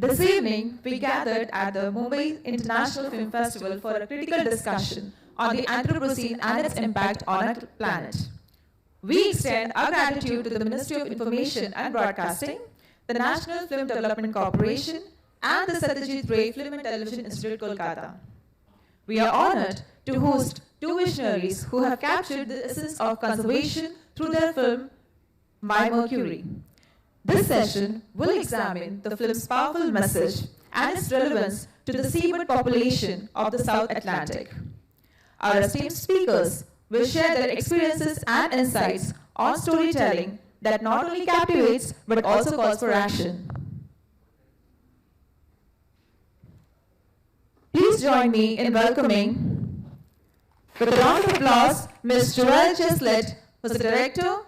This evening, we gathered at the Mumbai International Film Festival for a critical discussion on the Anthropocene and its impact on our planet. We extend our gratitude to the Ministry of Information and Broadcasting, the National Film Development Corporation, and the Satyajit Ray Film and Television Institute, Kolkata. We are honored to host two visionaries who have captured the essence of conservation through their film, My Mercury. This session will examine the film's powerful message and its relevance to the seabird population of the South Atlantic. Our esteemed speakers will share their experiences and insights on storytelling that not only captivates but also calls for action. Please join me in welcoming, with a round of applause, Ms. Joelle Chesselet, who is the director.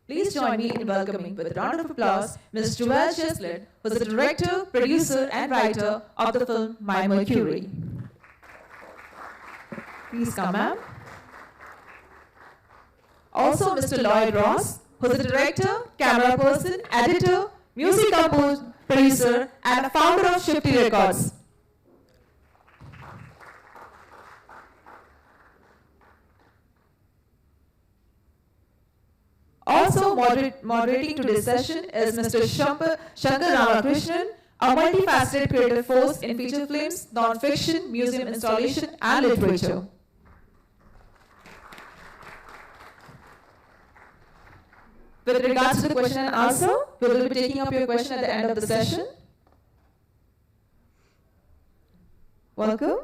Please join me in welcoming, with a round of applause, Ms. Joelle Chesselet, who is the director, producer, and writer of the film My Mercury. Please come, ma'am. Also, Mr. LIoyd Ross, who is the director, camera person, editor, music composer, producer, and a founder of Shifty Records. Also moderating today's session is Mr. Shankar Ramakrishnan, a multifaceted creative force in feature films, non-fiction, museum installation, and literature. With regards to the question and answer, we will be taking up your question at the end of the session. Welcome.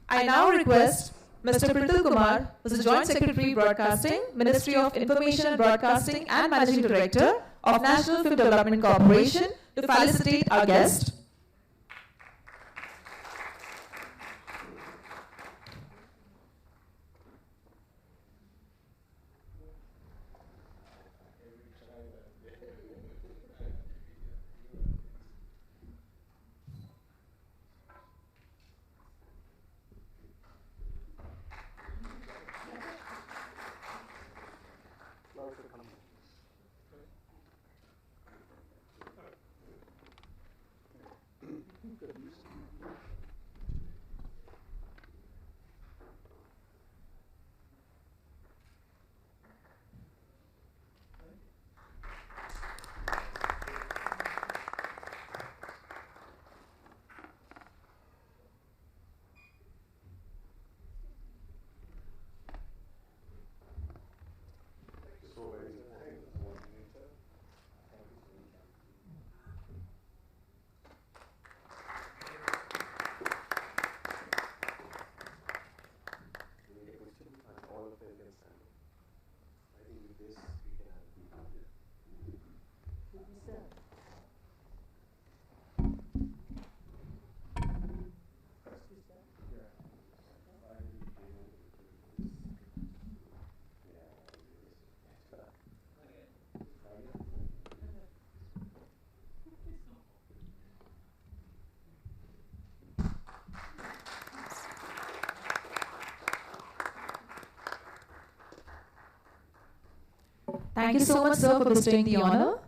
I now request Mr. Prital Kumar, who is the Joint Secretary Broadcasting, Ministry of Information and Broadcasting and Managing Director of National Film Development Corporation, to felicitate our guest. Thank you so much, sir, for bestowing the honor.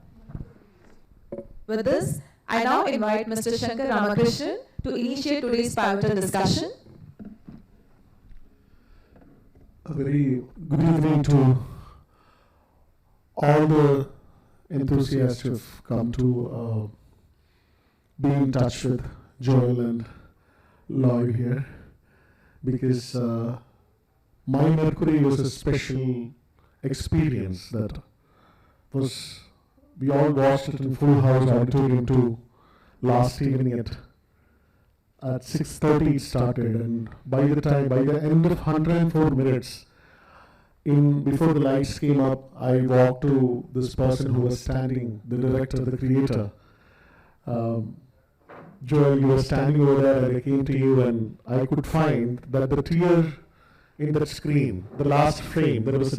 With this, I now invite Mr. Shankar Ramakrishnan to initiate today's pivotal discussion. A very good evening to all the enthusiasts who've come to be in touch with Joelle and LIoyd here, because My Mercury was a special experience that was, we all watched it in full house auditorium too last evening at 6:30 it started, and by the end of 104 minutes, before the lights came up, I walked to this person who was standing, the director, the creator. Joelle, you were standing over there, and I came to you, and I could find that the tear in that screen, the last frame, there was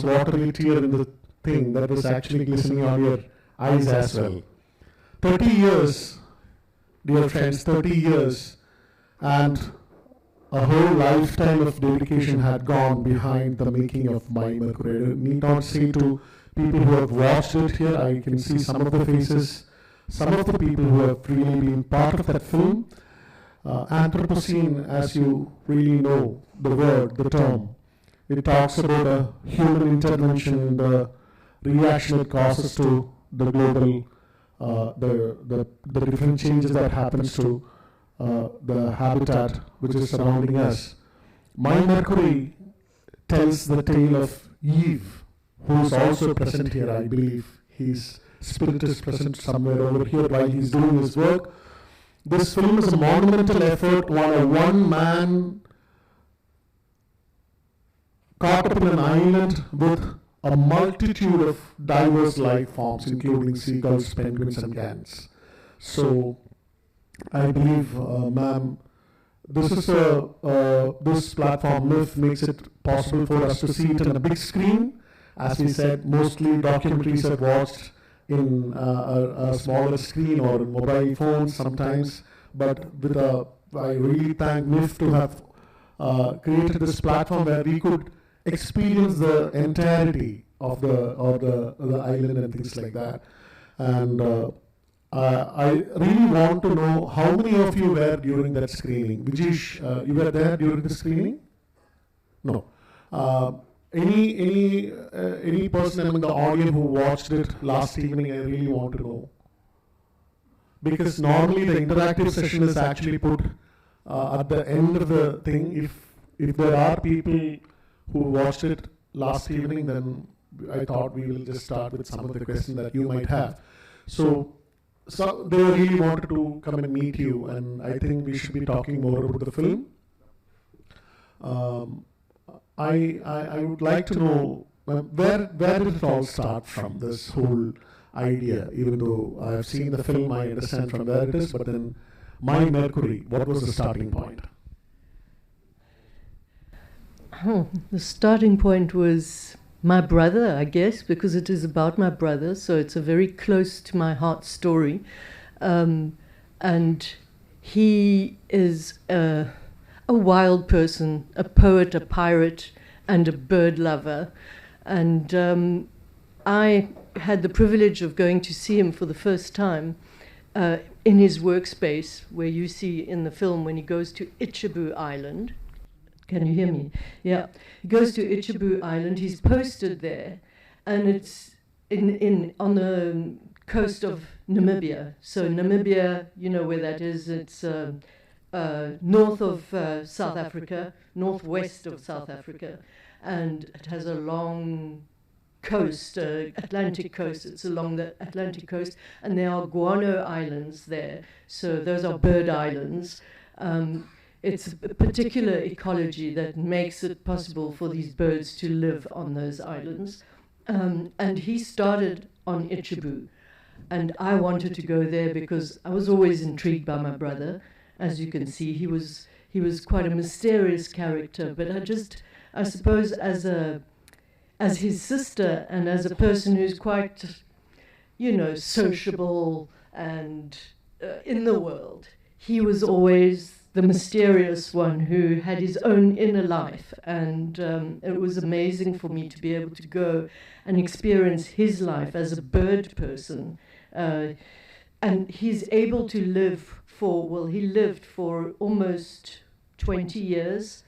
a watery tear in the thing that was actually glistening on your eyes as well. 30 years, dear friends, 30 years, and a whole lifetime of dedication had gone behind the making of My Mercury. I need not say to people who have watched it here, I can see some of the faces, some of the people who have really been part of that film. Anthropocene, as you really know, the word, the term, it talks about a human intervention in the reaction it causes to the global, the different changes that happens to the habitat which is surrounding us. My Mercury tells the tale of Eve, who is also present here. I believe his spirit is present somewhere over here while he's doing his work. This film is a monumental effort on a one-man caught up in an island with a multitude of diverse life forms, including seagulls, penguins, and gans. So, I believe, ma'am, this platform, MIFF, makes it possible for us to see it on a big screen. As we said, mostly documentaries are watched in a smaller screen or mobile phones sometimes. But I really thank MIFF to have created this platform where we could experience the entirety of the island and things like that. And I really want to know how many of you were during that screening. Vijesh, you were there during the screening? No. Any person among the audience who watched it last evening, I really want to know. Because normally the interactive session is actually put at the end of the thing. If there are people who watched it last evening, then I thought we will just start with some of the questions that you might have. So they really wanted to come and meet you, and I think we should be talking more about the film. I would like to know where did it all start from, this whole idea? Even though I have seen the film, I understand from where it is, but then My Mercury, what was the starting point? The starting point was my brother, I guess, because it is about my brother, so it's a very close to my heart story. And he is a wild person, a poet, a pirate, and a bird lover. And I had the privilege of going to see him for the first time in his workspace, where you see in the film when he goes to Ichibu Island. Can you hear me? Yeah. He goes to Ichibu Island. He's posted there, and it's on the coast of Namibia. So Namibia, you know where that is. It's north of South Africa, northwest of South Africa, and it has a long coast, Atlantic coast. It's along the Atlantic coast, and there are guano islands there. So those are bird islands. It's a particular ecology that makes it possible for these birds to live on those islands. And he started on Ichibu, and I wanted to go there because I was always intrigued by my brother. As you can see, he was quite a mysterious character, but I suppose as his sister and as a person who's quite, sociable and in the world, he was always the mysterious one who had his own inner life. And it was amazing for me to be able to go and experience his life as a bird person. And he's able to live he lived for almost 20 years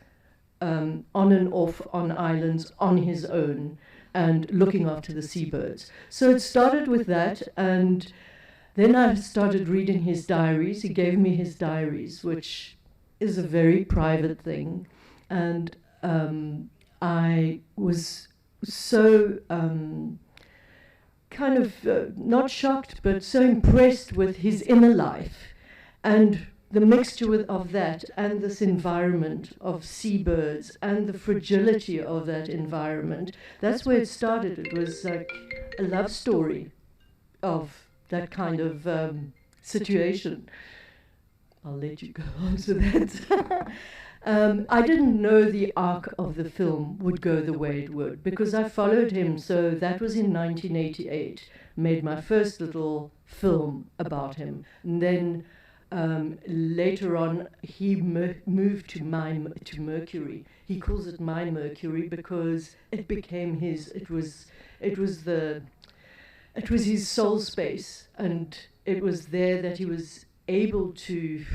on and off on islands on his own and looking after the seabirds. So it started with that, and then I started reading his diaries. He gave me his diaries, which is a very private thing. And I was so kind of not shocked, but so impressed with his inner life and the mixture of that and this environment of seabirds and the fragility of that environment. That's where it started. It was like a love story of that kind of situation. I'll let you go on to that. I didn't know the arc of the film would go the way it would, because I followed him. So that was in 1988, made my first little film about him. And then later on, he moved to Mercury. He calls it My Mercury because it became his. It was his soul space, and it was there that he was able to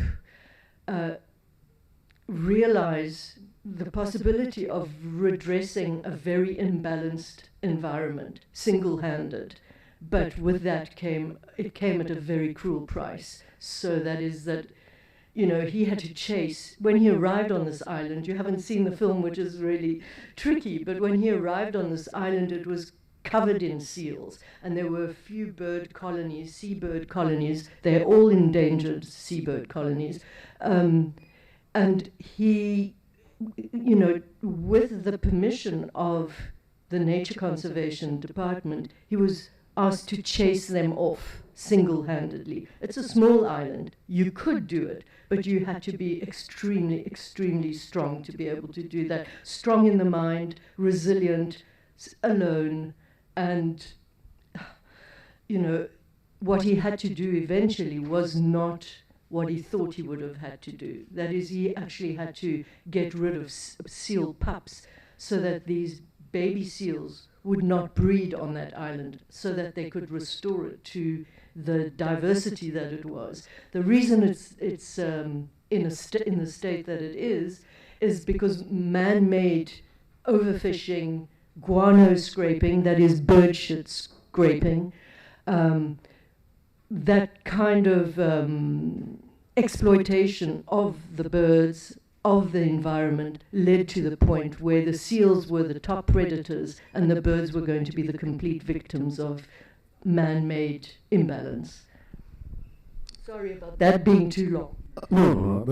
realize the possibility of redressing a very imbalanced environment, single-handed. But with that came at a very cruel price. So that is that, you know, he had to chase. When he arrived on this island, you haven't seen the film, which is really tricky, but when he arrived on this island, it was covered in seals, and there were a few bird colonies, seabird colonies. They're all endangered seabird colonies. And he, you know, with the permission of the Nature Conservation Department, he was asked to chase them off single-handedly. It's a small island. You could do it, but you had to be extremely, extremely strong to be able to do that. Strong in the mind, resilient, alone, and, you know, what he had to do eventually was not what he thought he would have had to do. That is, he actually had to get rid of seal pups so that these baby seals would not breed on that island, so that they could restore it to the diversity that it was. The reason it's in the state that it is because man-made overfishing, guano scraping, that is bird shit scraping, that kind of exploitation of the birds, of the environment, led to the point where the seals were the top predators and the birds were going to be the complete victims of man-made imbalance. Sorry about that being too long. No.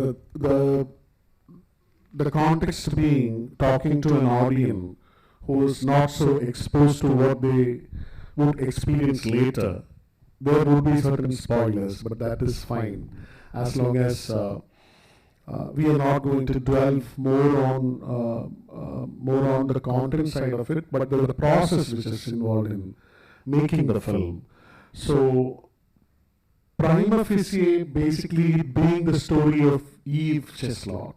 The context being talking to an audience who is not so exposed to what they would experience later. There would be certain spoilers, but that is fine, as long as we are not going to delve more on the content side of it, but the process which is involved in making the film. So, prima facie, basically being the story of Eve Chesselet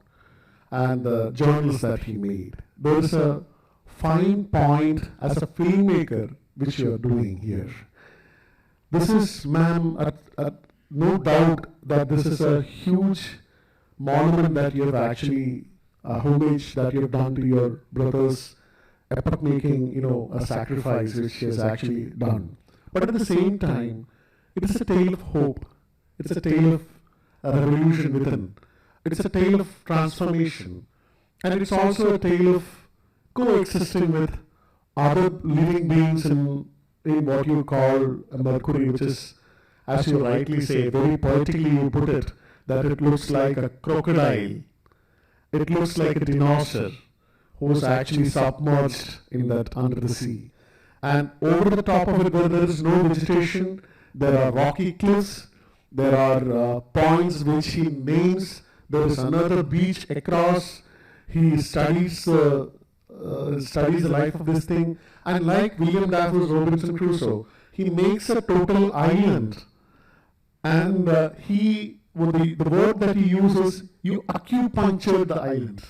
and the journals that he made. There is a fine point as a filmmaker which you are doing here. This is, ma'am, no doubt that this is a huge monument that you have actually, homage that you have done to your brother's epoch-making, a sacrifice which he has actually done. But at the same time, it is a tale of hope. It's a tale of a revolution within. It's a tale of transformation. And it's also a tale of coexisting with other living beings in what you call a Mercury, which is, as you rightly say, very poetically you put it, that it looks like a crocodile. It looks like a dinosaur who was actually submerged in that under the sea. And over the top of it, where there is no vegetation, there are rocky cliffs, there are points which he names, there is another beach across. He studies the life of this thing, and like William Dafoe's Robinson Crusoe, he makes a total island, and he well, the word that he uses, you acupunctured the island.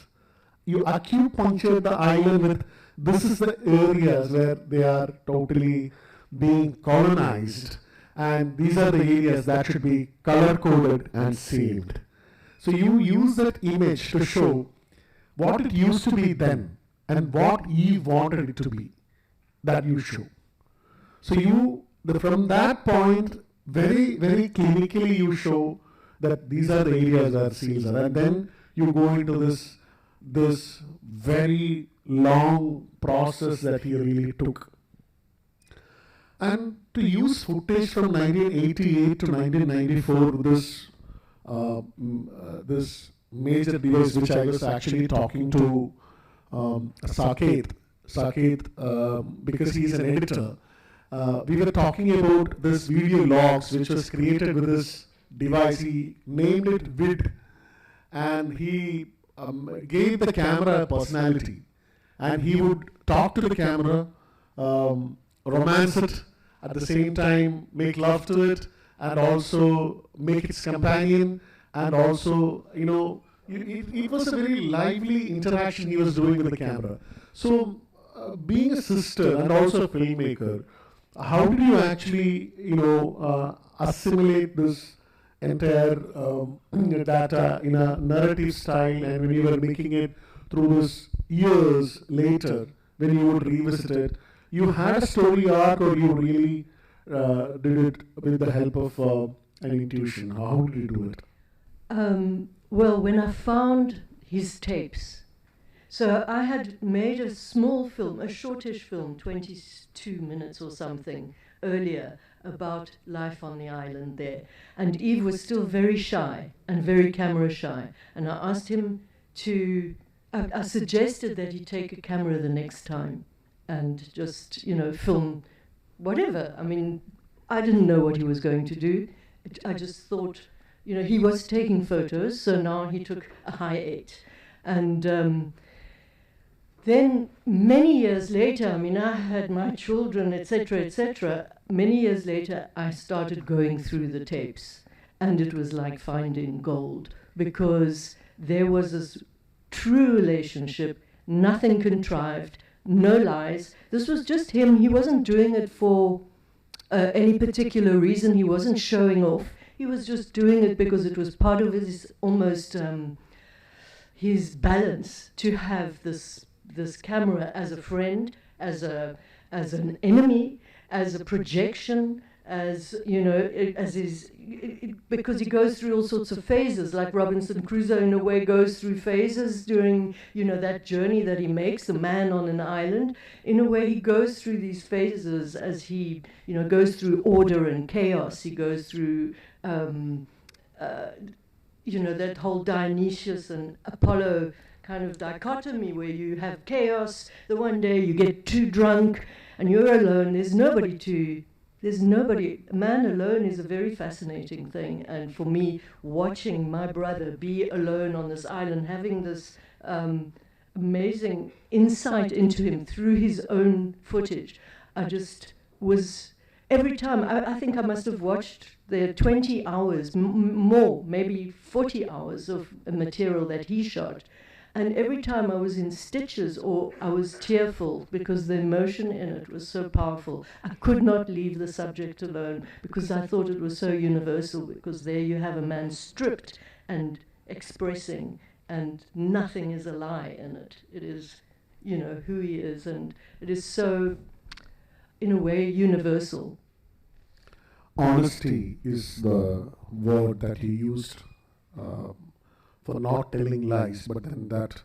You acupunctured the island with, this is the areas where they are totally being colonized, and these are the areas that should be color-coded and saved. So you use that image to show what it used to be then and what Eve wanted it to be, that you show. So from that point, very, very clinically you show that these are the areas where seals are, and then you go into this very long process that he really took. And to use footage from 1988 to 1994, this major device which I was actually talking to Saket, because he's an editor, we were talking about this video logs which was created with this device. He named it VID, and he gave the camera a personality, and he would talk to the camera, romance it, at the same time make love to it, and also make its companion, and also, it was a very lively interaction he was doing with the camera. So being a sister and also a filmmaker, how did you actually, assimilate this entire data in a narrative style, and when you were making it through this years later, when you would revisit it, you had a story arc, or you really did it with the help of an intuition? How did you do it? Well, when I found his tapes, so I had made a small film, a shortish film, 22 minutes or something, earlier, about life on the island there. And Eve was still very shy and very camera shy. And I asked him to, I suggested that he take a camera the next time and just, film whatever. I mean, I didn't know what he was going to do. I just thought, he was taking photos, so now he took a high 8. And then many years later, I mean, I had my children, etc., etc. Many years later, I started going through the tapes, and it was like finding gold, because there was this true relationship, nothing contrived, no lies. This was just him. He wasn't doing it for any particular reason. He wasn't showing off. He was just doing it because it was part of his almost his balance to have this camera as a friend, as an enemy, as a projection, as because he goes through all sorts of phases, like Robinson Crusoe in a way goes through phases during that journey that he makes, the man on an island. In a way, he goes through these phases as he goes through order and chaos. He goes through that whole Dionysius and Apollo kind of dichotomy, where you have chaos. The one day you get too drunk and you're alone. There's nobody. A man alone is a very fascinating thing. And for me, watching my brother be alone on this island, having this amazing insight into him through his own footage, I just was, every time, I think I must have watched the 20 hours, more, maybe 40 hours of material that he shot. And every time I was in stitches or I was tearful because the emotion in it was so powerful, I could not leave the subject alone because I thought it was so universal, because there you have a man stripped and expressing, and nothing is a lie in it. It is, who he is, and it is so, in a way, universal. Honesty is the word that he used for not telling lies, but then that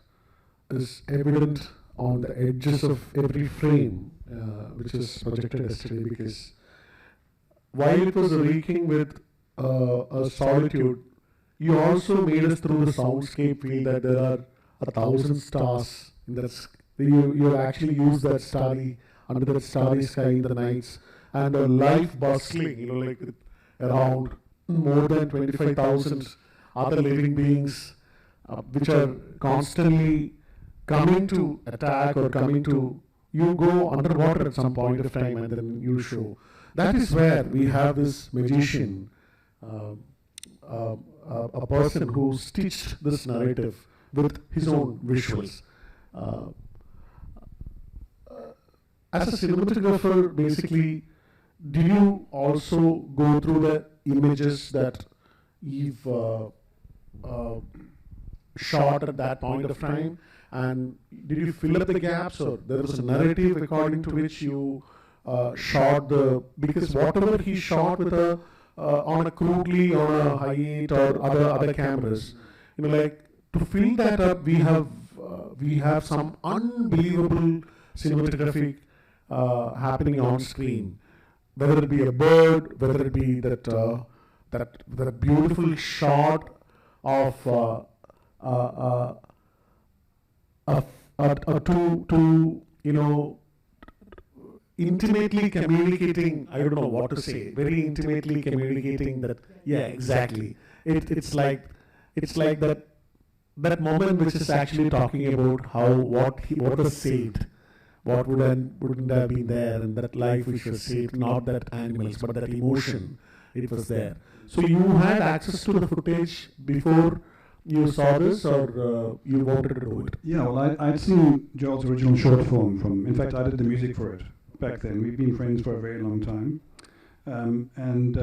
is evident on the edges of every frame which is projected yesterday, because while it was reeking with a solitude, you also made us through the soundscape feel that there are 1,000 stars in that. You actually used that starry, under that starry sky in the nights, and a life bustling, like around more than 25,000 other living beings which are constantly coming to attack or coming to, you go underwater at some point of time and then you show. That is where we have this magician, a person who stitched this narrative with his own visuals. As a cinematographer, basically, did you also go through the images that you've shot at that point of time? And did you fill up the gaps, or there was a narrative according to which you shot the, because whatever he shot with a on a crudely on a Hi8 or other cameras, like to fill that up, we have some unbelievable cinematography happening on screen. Whether it be a bird, whether it be that beautiful shot of two intimately communicating, I don't know what to say, very intimately communicating that, yeah, exactly. It's like that moment which is actually talking about how what was saved, what wouldn't have been there, and that life which was saved, not that animals, but that emotion, it was there. So you had access to the footage before you saw this, or you wanted to do it? Yeah, well, I'd seen Joel's original short film in fact, I did the music for it back then. We've been friends for a very long time. And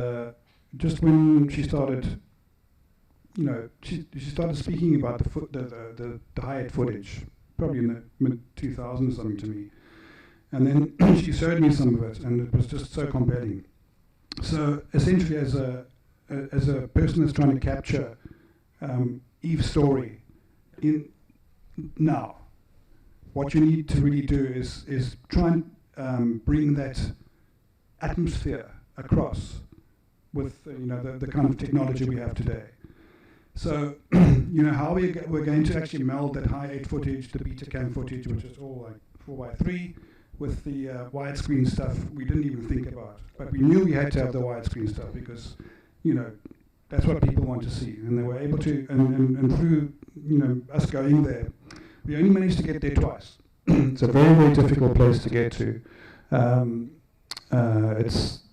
just when she started, she started speaking about the Hi8 footage, probably in the mid-2000s or something to me. And then she showed me some of it, and it was just so compelling. So essentially, as a person that's trying to capture Eve's story in now, what you need to really do is try and bring that atmosphere across with the kind of technology we have today. So how we're going to actually meld that Hi8 footage, the Betacam footage, which is all like 4x3, with the widescreen stuff, we didn't even think about. But we knew we had to have the widescreen stuff because that's what people want to see, and they were able to. And through us going there, we only managed to get there twice. It's a very, very difficult place to get to. It's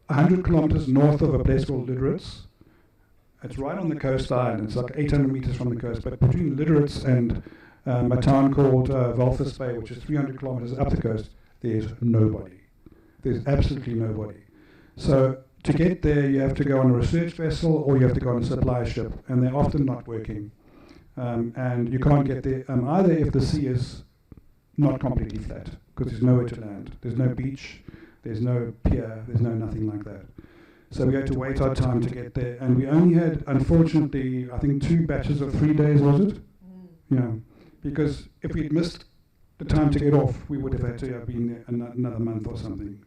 100 kilometers north of a place called Lideritz. It's right on the coastline. It's like 800 meters from the coast. But between Lideritz and a town called Walvis Bay, which is 300 kilometers up the coast, there's nobody. There's absolutely nobody. So to get there, you have to go on a research vessel or you have to go on a supply ship, and they're often not working. And you can't get there either if the sea is not completely flat, because there's nowhere to land. There's no beach, there's no pier, there's nothing like that. So we had to wait our time to get there, and we only had, unfortunately, I think 2 batches of 3 days, was it? Yeah, because if we'd missed the time to get off, we would have had to have been there another month or something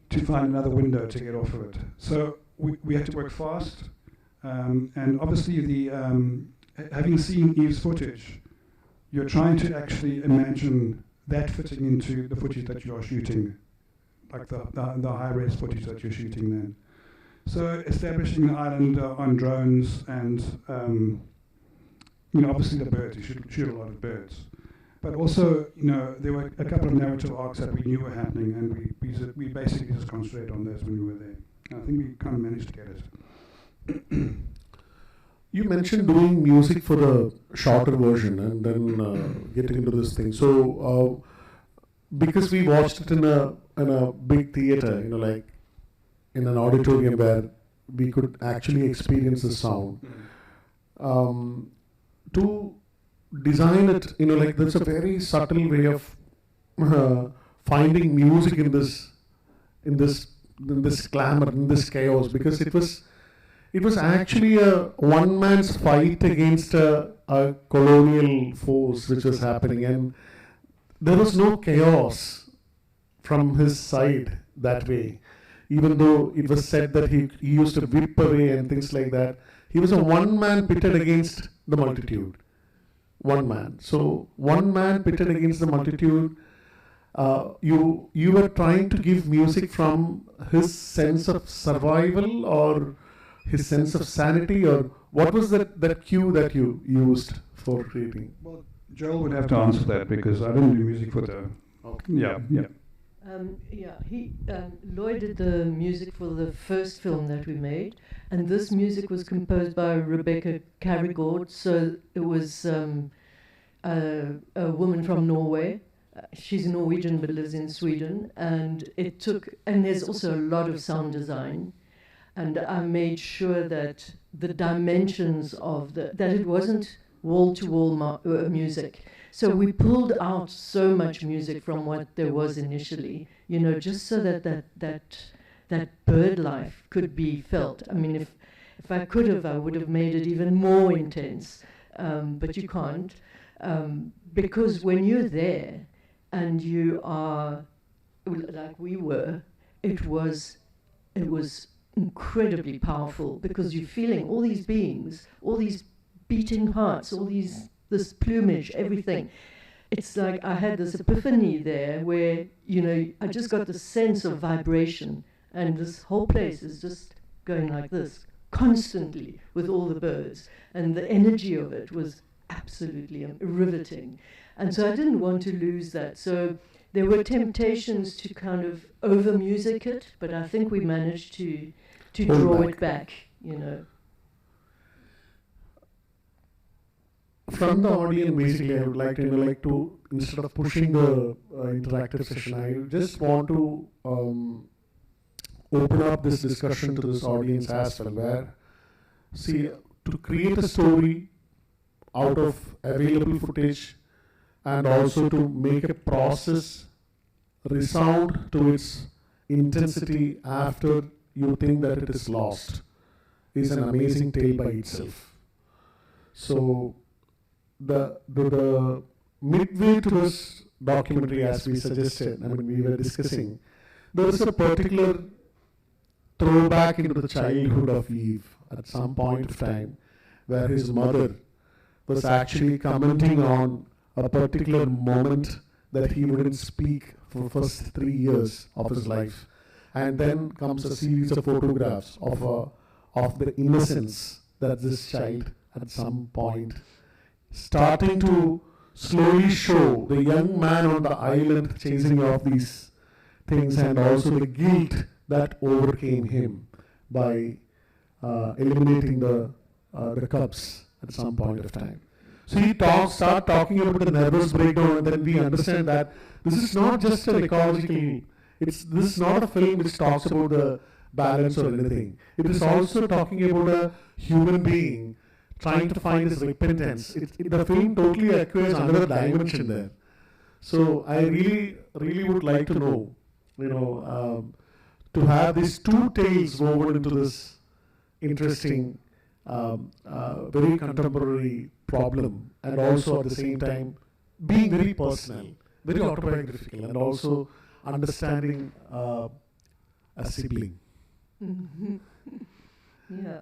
to find another window to get off of it. So we had to work fast, and obviously having seen Eve's footage, you're trying to actually imagine that fitting into the footage that you're shooting, like the high-res footage that you're shooting then. So establishing the island on drones, and obviously the birds, you shoot a lot of birds. But also, there were a couple of narrative arcs that we knew were happening, and we basically just concentrated on those when we were there. And I think we kind of managed to get it. You mentioned doing music for the shorter version and then getting into this thing. So, because we watched it in a big theater, like in an auditorium where we could actually experience the sound. To design it, like there's a very subtle way of finding music in this clamor, in this chaos, because it was actually a one man's fight against a colonial force which was happening, and there was no chaos from his side that way. Even though it was said that he used to whip away and things like that, he was a one man pitted against the multitude. One man. So one man pitted against the multitude. You were trying to give music from his sense of survival or his sense of sanity, or what was that cue that you used for creating? Well, Joel would have to answer that because I didn't do music for the. Okay. Yeah. LIoyd did the music for the first film that we made, And this music was composed by Rebecca Carrigord, so it was a woman from Norway. She's Norwegian but lives in Sweden, and there's also a lot of sound design, and I made sure that the dimensions of that it wasn't wall-to-wall music. So we pulled out so much music from what there was initially, just so that bird life could be felt. I mean, if I could have, I would have made it even more intense, but you can't, because when you're there and you are like we were, it was incredibly powerful, because you're feeling all these beings, all these beating hearts, this plumage, everything. It's like I had this epiphany there where, I just got the sense of vibration, and this whole place is just going like this constantly with all the birds, and the energy of it was absolutely riveting. And so I didn't want to lose that. So there were temptations to kind of over music it, but I think we managed to draw it back, From the audience, basically, I would like to instead of pushing the interactive session, I just want to open up this discussion to this audience as well, where, to create a story out of available footage, and also to make a process resound to its intensity after you think that it is lost, is an amazing tale by itself. So the midway to this documentary, as we suggested, we were discussing, there is a particular throwback into the childhood of Eve at some point of time, where his mother was actually commenting on a particular moment that he wouldn't speak for the first 3 years of his life. And then comes a series of photographs of the innocence that this child at some point starting to slowly show the young man on the island chasing off these things, and also the guilt that overcame him by eliminating the cubs at some point of time. So he start talking about the nervous breakdown, and then we understand that this is not just an ecological, this is not a film which talks about the balance or anything. It is also talking about a human being trying to find his repentance. The film totally acquires another dimension there. So I really, really would like to know, to have these two tales woven into this interesting, very contemporary problem, and also at the same time being very personal, very autobiographical, and also understanding a sibling. Yeah.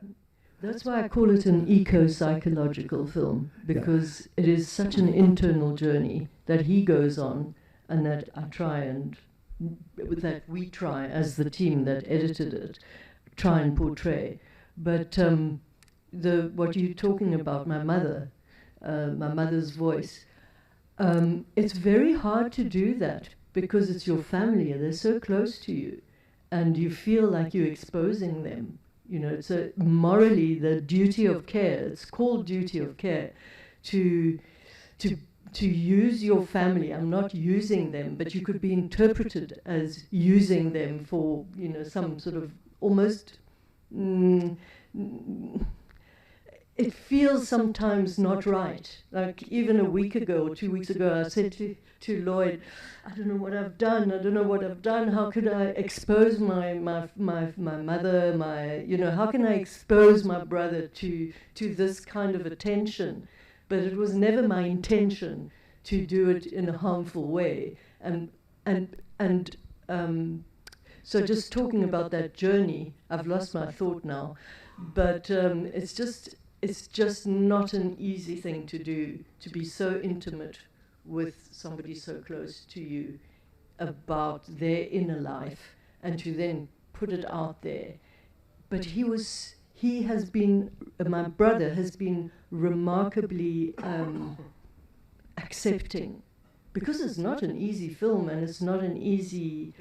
That's why I call it an eco-psychological film, because it is such an internal journey that he goes on, and that we try as the team that edited it, try and portray. But what you're talking about, my mother's voice, it's very hard to do that, because it's your family, and they're so close to you, and you feel like you're exposing them. It's morally the duty of care. It's called duty of care to use your family. I'm not using them, but you could be interpreted as using them for some sort of almost. It feels sometimes not right. Like even a week ago or 2 weeks ago, I said to LIoyd, I don't know what I've done. How could I expose my mother, how can I expose my brother to this kind of attention? But it was never my intention to do it in a harmful way. So just talking about that journey, I've lost my thought now, but it's just not an easy thing to do, to be so intimate with somebody so close to you about their inner life, and to then put it out there. But my brother has been remarkably accepting, because it's not an easy film, and it's not an easy.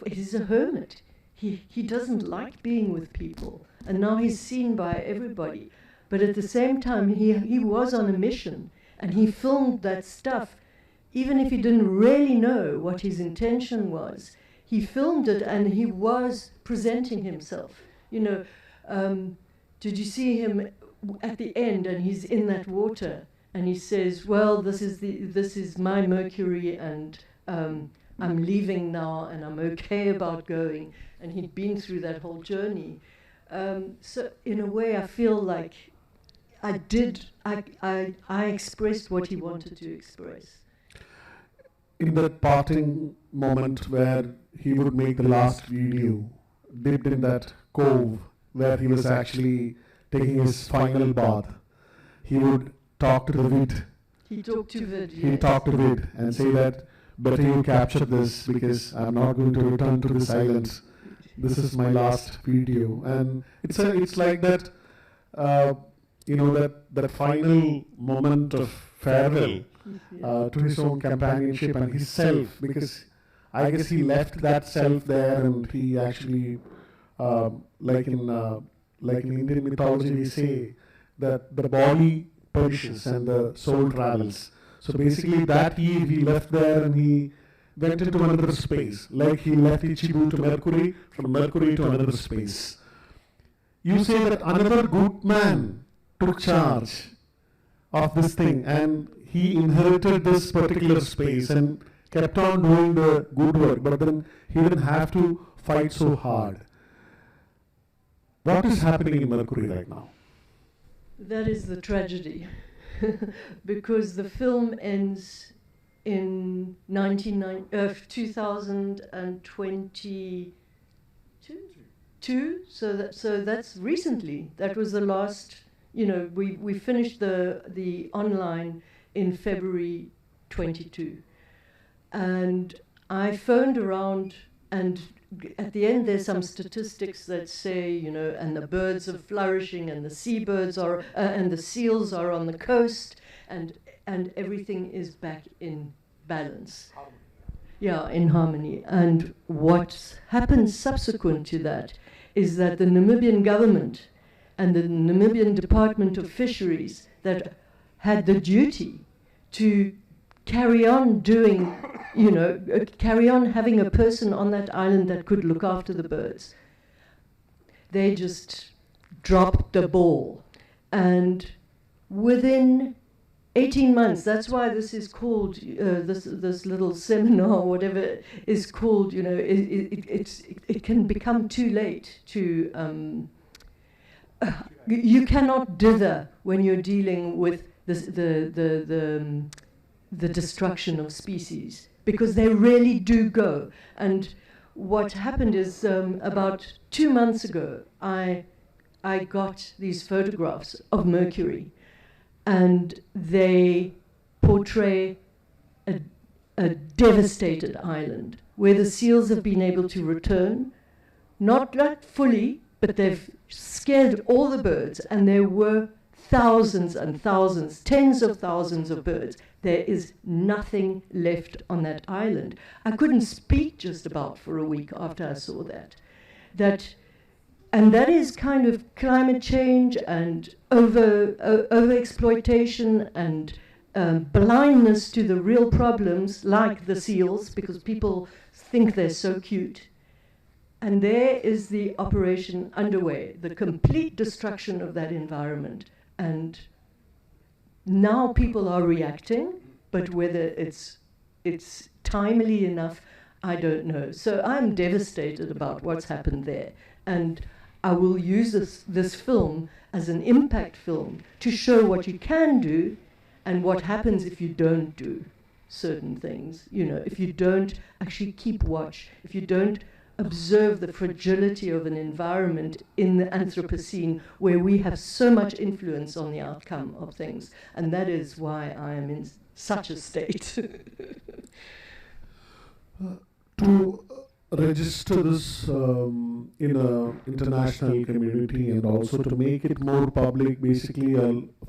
It is a hermit. He doesn't like being with people. and now he's seen by everybody. But at the same time, he was on a mission, and he filmed that stuff, even if he didn't really know what his intention was. He filmed it, and he was presenting himself. You know, did you see him at the end, and he's in that water, and he says, well, this is my Mercury, and I'm leaving now, and I'm okay about going. And he'd been through that whole journey. So in a way, I feel like I expressed what he wanted to express. In that parting moment where he would make the last video, dipped in that cove where he was actually taking his final bath, he would talk to the vid. He talked to vid. He talked to vid and say that, better you capture this because I'm not going to return to this island. This is my last video. And it's like that, you know, that final moment of farewell to his own companionship and his self, because I guess he left that self there, and he actually, like in Indian mythology, we say that the body perishes and the soul travels. So basically, that eve he left there and he went into another space, like he left Ichibu to Mercury, from Mercury to another space. You say that another good man took charge of this thing, and he inherited this particular space and kept on doing the good work, but then he didn't have to fight so hard. What is happening in Mercury right now? That is the tragedy, because the film ends in 2022. So that's recently. That was the last. You know, we finished the online in February 22, and I phoned around, and at the end there's some statistics that say, you know, and the birds are flourishing, and the seabirds are, and the seals are on the coast, and everything is back in balance. Yeah, in harmony. And what happens subsequent to that is that the Namibian government and the Namibian Department of Fisheries that had the duty to carry on doing, you know, carry on having a person on that island that could look after the birds. They just dropped the ball. And within 18 months, that's why this is called, this little seminar, whatever is called, you know, it can become too late to, you cannot dither when you're dealing with the destruction of species, because they really do go. And what happened is, about 2 months ago, I got these photographs of Mercury, and they portray a devastated island where the seals have been able to return, not fully, but they've scared all the birds, and there were thousands and thousands, tens of thousands of birds. There is nothing left on that island. I couldn't speak just about for a week after I saw that. And that is kind of climate change and over-exploitation and blindness to the real problems, like the seals, because people think they're so cute. And there is the operation underway, the complete destruction of that environment. And now people are reacting, but whether it's timely enough, I don't know. So I'm devastated about what's happened there. And I will use this film as an impact film to show what you can do and what happens if you don't do certain things. You know, if you don't actually keep watch, if you don't observe the fragility of an environment in the Anthropocene where we have so much influence on the outcome of things. And that is why I am in such a state. To register this in an international community and also to make it more public, basically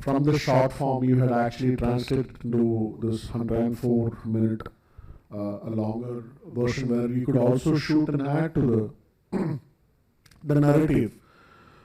from the short form you had actually translated into this 104-minute a longer version where you could also shoot and add to the narrative.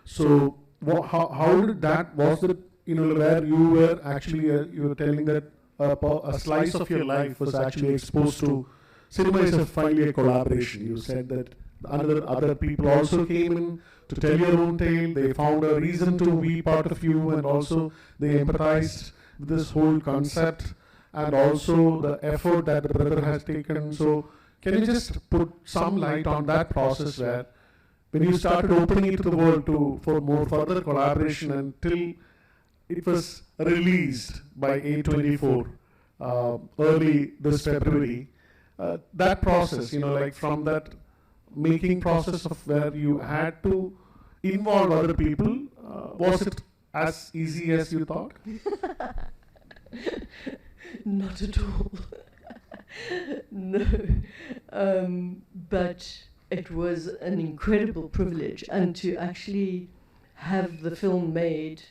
So how did that, was it, where you were actually, you were telling that a slice of your life was actually exposed to cinema is finally a collaboration. You said that other people also came in to tell your own tale. They found a reason to be part of you, and also they empathized with this whole concept, and also the effort that the brother has taken. So can you just put some light on that process where when you started opening it to the world for more further collaboration until it was released by A24 early this February, that process, like from that making process of where you had to involve other people, was it as easy as you thought? Not at all. No. But it was an incredible privilege, and to actually have the film made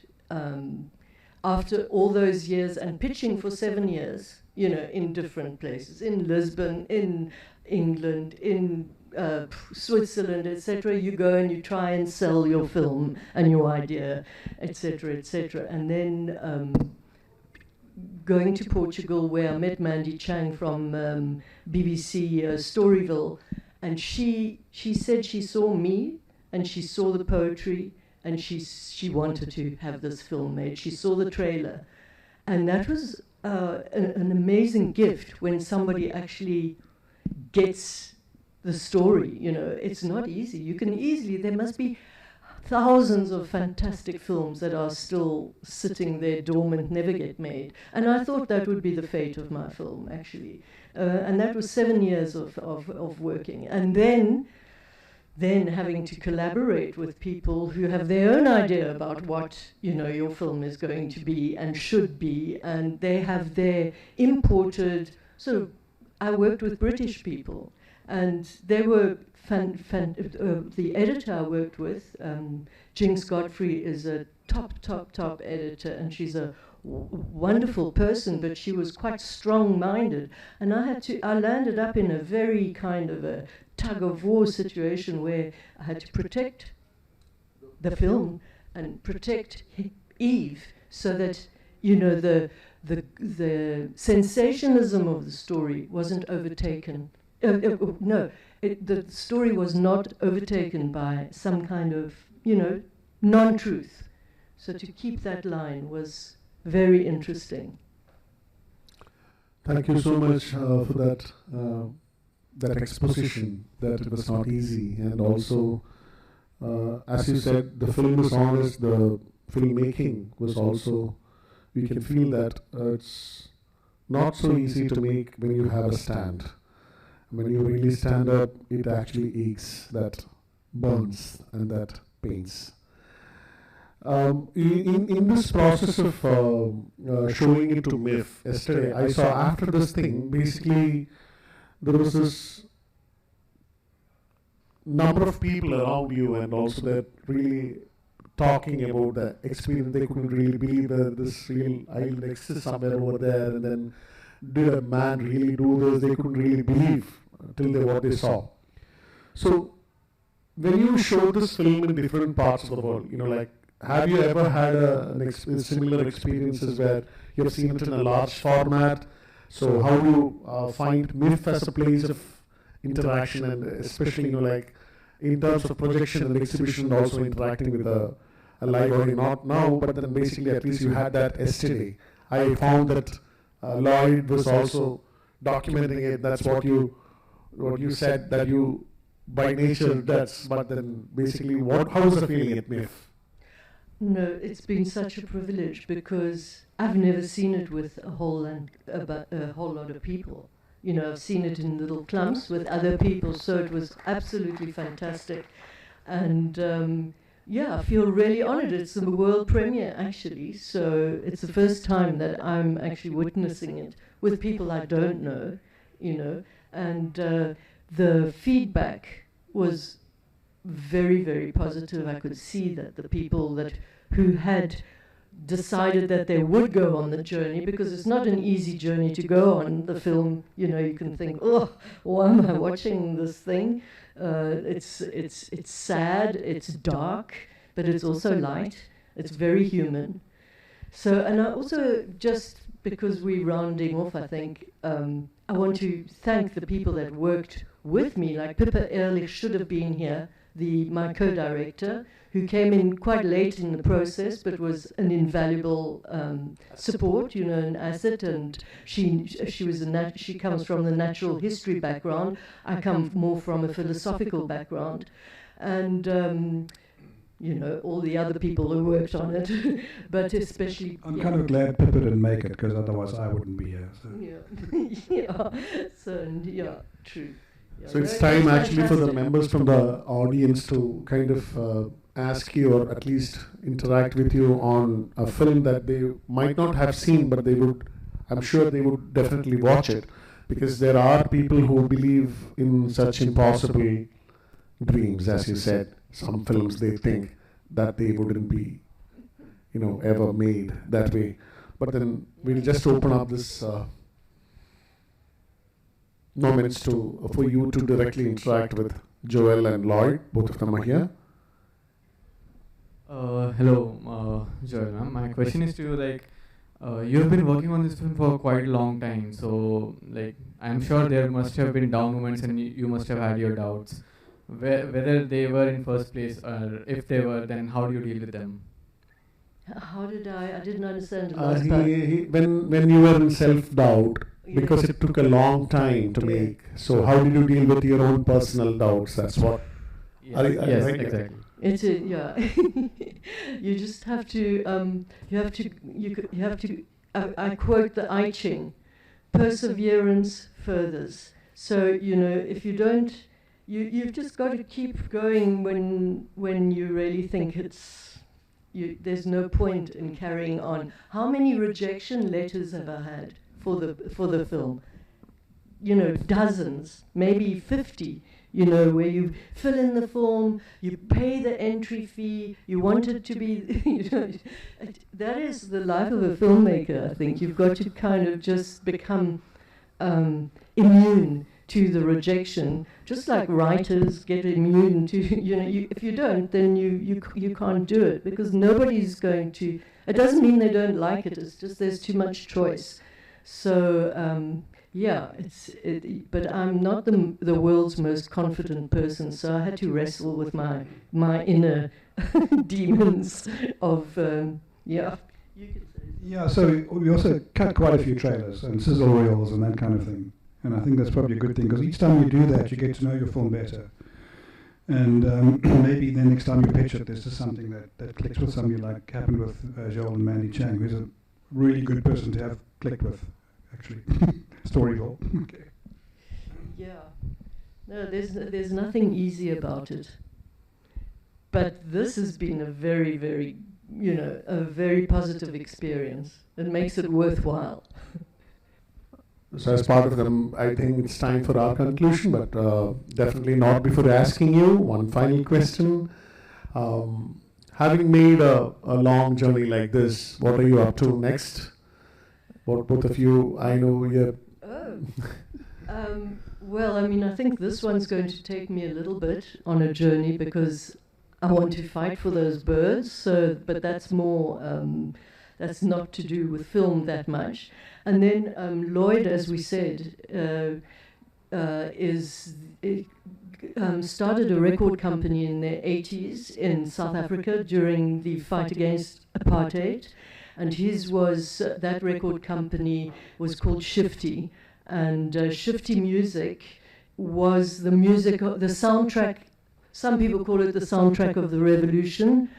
after all those years and pitching for 7 years, in different places, in Lisbon, in England, in Switzerland, etc. You go and you try and sell your film and your idea, etc., etc. And then going to Portugal, where I met Mandy Chang from BBC Storyville, and she said she saw me and she saw the poetry and she wanted to have this film made. She saw the trailer, and that was an amazing gift when somebody actually gets the story. It's not easy. You can easily, there must be thousands of fantastic films that are still sitting there dormant, never get made. And I thought that would be the fate of my film, actually. And that was 7 years of working. And then having to collaborate with people who have their own idea about what, your film is going to be and should be. And they have their imported, I worked with British people. And they were the editor I worked with, Jinx Godfrey, is a top editor, and she's a wonderful person, but she was quite strong-minded. And I landed up in a very kind of a tug-of-war situation where I had to protect the film and protect Eve, so that, the sensationalism of the story wasn't overtaken. The story was not overtaken by some kind of, non-truth. So to keep that line was very interesting. Thank you so much for that exposition, that it was not easy. And also, as you said, the film is honest, the filmmaking was also, we can feel that it's not so easy to make when you have a stand. When you really stand up, it actually aches, that burns and that pains. In this process of showing it to MIFF yesterday, I saw after this thing, basically there was this number of people around you, and also that really talking about the experience. They couldn't really believe that this real island exists somewhere over there, and then did a man really do this? They couldn't really believe till what they saw. So when you show this film in different parts of the world, like, have you ever had similar experiences where you have seen it in a large format? So how do you find MIFF as a place of interaction, and especially, like, in terms of projection and exhibition, also interacting with a live audience, not now, but then basically at least you had that yesterday. I found that LIoyd was also documenting it. That's what you said, that you by nature that's, but then basically how was the feeling at MIFF? No, it's been such a privilege, because I've never seen it with a whole lot of people. I've seen it in little clumps with other people, so it was absolutely fantastic. And I feel really honored. It's the world premiere, actually, so it's the first time that I'm actually witnessing it with people I don't know, and the feedback was very, very positive. I could see that the people who had decided that they would go on the journey, because it's not an easy journey to go on. The film, you can think, oh, why am I watching this thing? It's sad, it's dark, but it's also light. It's very human. So, and I also, just because we're rounding off, I think, I want to thank the people that worked with me, like Pippa Ehrlich should have been here, my co-director, who came in quite late in the process, but was an invaluable support, an asset. And she comes from the natural history background. I come more from a philosophical background, and all the other people who worked on it, but especially. I'm kind of glad Pippa didn't make it, because otherwise I wouldn't be here. So. True. Yeah, so it's time actually for the members from the audience to kind of ask you, or at least interact with you on a film that they might not have seen, but I'm sure they would definitely watch it, because there are people who believe in such impossible dreams, as you said. Some films they think that they wouldn't be, ever made that way. But then we'll just open up this moments for you to directly interact with Joelle and LIoyd. Both of them are here. Hello, Joelle ma'am. My question is to you, you have been working on this film for quite a long time, so I'm sure there must have been down moments and you must have had your doubts. Whether they were in first place, or if they were, then how do you deal with them? How did I didn't understand the last part. When you were in self-doubt, because it took a long time to make, so how did you deal with your own personal doubts? That's what. Yes, right? Exactly. It's you just have to. You have to. I quote the I Ching: perseverance furthers. So if you don't. You've just got to keep going when you really think there's no point in carrying on. How many rejection letters have I had for the film? Dozens, maybe 50. Where you fill in the form, you pay the entry fee, you want it to be. That is the life of a filmmaker. I think you've got to kind of just become immune to the rejection, just like writers get immune to, if you don't, then you can't do it, because nobody's going to, it doesn't mean they don't like it, it's just there's too much choice. So, but I'm not the world's most confident person, so I had to wrestle with my inner demons of, You could say. Yeah, so we also cut quite a few trailers and sizzle reels and that kind of thing. And I think that's probably a good thing, because each time you do that, you get to know your film better. And maybe the next time you pitch it, there's just something that clicks with somebody, like happened with Joelle and Mandy Chang, who's a really good person to have clicked with, actually. Storyville. Okay. Yeah. No, there's nothing easy about it. But this has been a very, very, a very positive experience. It makes it worthwhile. So as part of them, I think it's time for our conclusion, but definitely not before asking you one final question. Having made a long journey like this, what are you up to next? What both of you, I know you're... Well, I think this one's going to take me a little bit on a journey, because I want to fight for those birds, but that's more... that's not to do with film that much. And then LIoyd, as we said, started a record company in the 80s in South Africa during the fight against apartheid. And that record company was called Shifty. And Shifty Music was the soundtrack. Some people call it the soundtrack of the revolution.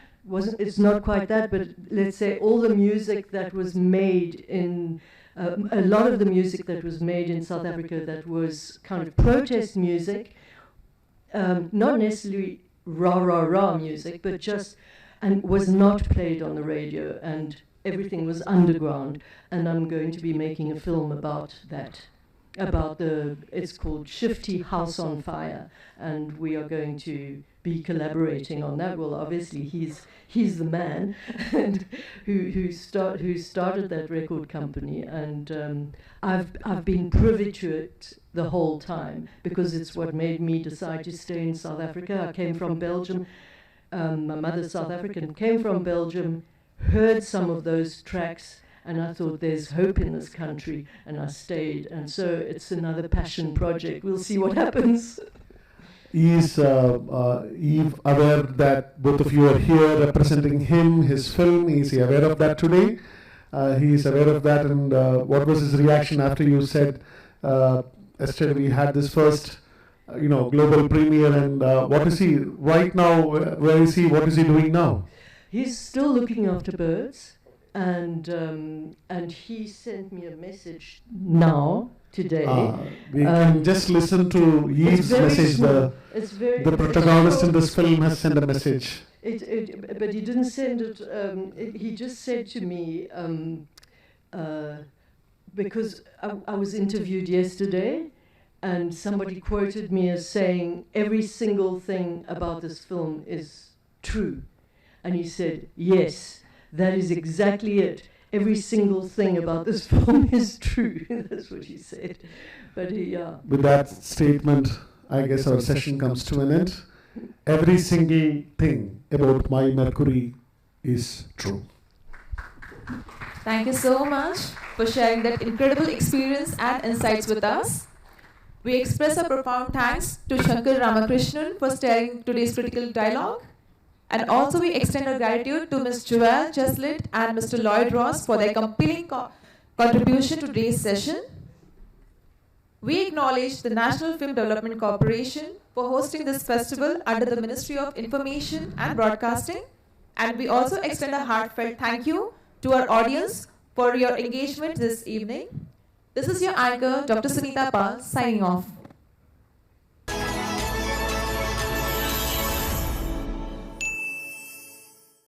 It's not quite that, but let's say all the music that was made in, a lot of the music that was made in South Africa that was kind of protest music, not necessarily rah-rah-rah music, but and was not played on the radio, and everything was underground. And I'm going to be making a film about that. It's called Shifty House on Fire, and we are going to be collaborating on that. Well, obviously he's the man and who started that record company, and I've been privy to it the whole time, because it's what made me decide to stay in South Africa. I came from Belgium my mother's South African, came from Belgium, heard some of those tracks, and I thought there's hope in this country, and I stayed. And so it's another passion project. We'll see what happens. Is Eve aware that both of you are here representing him, his film? Is he aware of that today? He is aware of that, and what was his reaction after you said, yesterday we had this first, global premiere, and what is he right now? Where is he? What is he doing now? He's still looking after birds, and he sent me a message now, today. We can just listen to Eve's message. The protagonist in this film has sent a message. But he didn't send it. He just said to me, because I was interviewed yesterday, and somebody quoted me as saying, every single thing about this film is true. And he said, yes, that is exactly it. Every single thing about this film is true. That's what he said. But with that statement, I guess our session comes to an end. Every single thing about My Mercury is true. Thank you so much for sharing that incredible experience and insights with us. We express our profound thanks to Shankar Ramakrishnan for steering today's critical dialogue. And also we extend our gratitude to Ms. Joelle, Chesselet and Mr. LIoyd Ross for their compelling contribution to today's session. We acknowledge the National Film Development Corporation for hosting this festival under the Ministry of Information and Broadcasting. And we also extend a heartfelt thank you to our audience for your engagement this evening. This is your anchor, Dr. Sunita Pal, signing off.